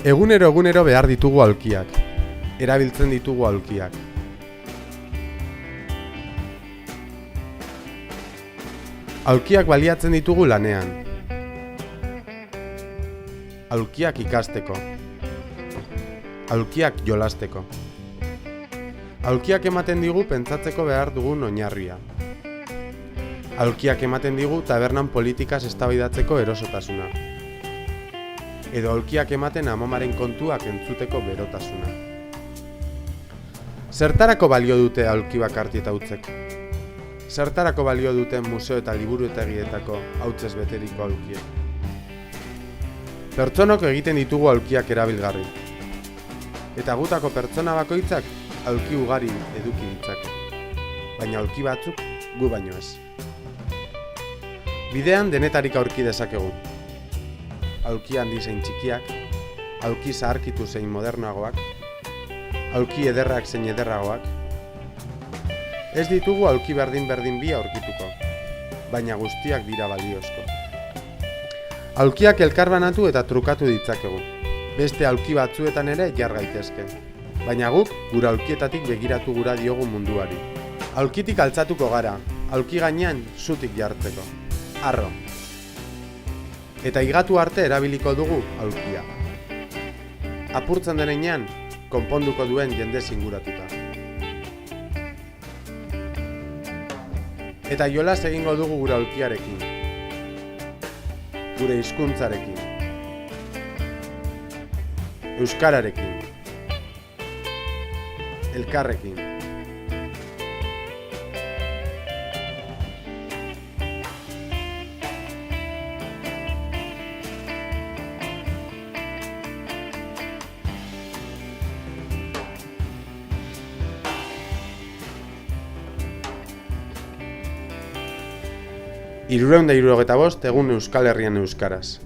Egunero behar ditugu aulkiak. Erabiltzen ditugu aulkiak. Aulkiak baliatzen ditugu lanean. Aulkiak ikasteko. Aulkiak jolasteko. Aulkiak ematen digu pentsatzeko behar dugun oinarria. Aulkiak ematen digu tabernan politikaz eztabaidatzeko erosotasuna. Edo aulkiak ematen amamaren kontuak entzuteko berotasuna. Zertarako balio dute aulki bakarti eta hutzek? Zertarako balio duten museo eta liburutegietako hautzez beteriko aulkiek? Pertsonok egiten ditugu aulkiak erabilgarri. Eta gutako pertsona bakoitzak aulki ugari eduki ditzake. Baina aulki batzuk gu baino ez. Bidean denetarik aurki dezakegu. Aulki handi zein txikiak, aulki zaharkitu zein modernoagoak, aulki ederrak zein ederragoak. Ez ditugu aulki berdin bi aurkituko, baina guztiak dira baliozko. Aulkiak elkarbanatu eta trukatu ditzakegu. Beste aulki batzuetan ere jar gaitezke. Baina guk gure aulkietatik begiratu gura diogu munduari. Aulkitik altzatuko gara, aulki gainean zutik jartzeko. Arro. Eta igatu arte erabiliko dugu aulkia. Apurtzen denean, konponduko duen jende zinguratuta. Eta jolas egingo dugu gure aulkiarekin. Gure hizkuntzarekin. Euskararekin. Elkarrekin. Hirurehun eta hirurogeita bost egun Euskal Herrian euskaraz.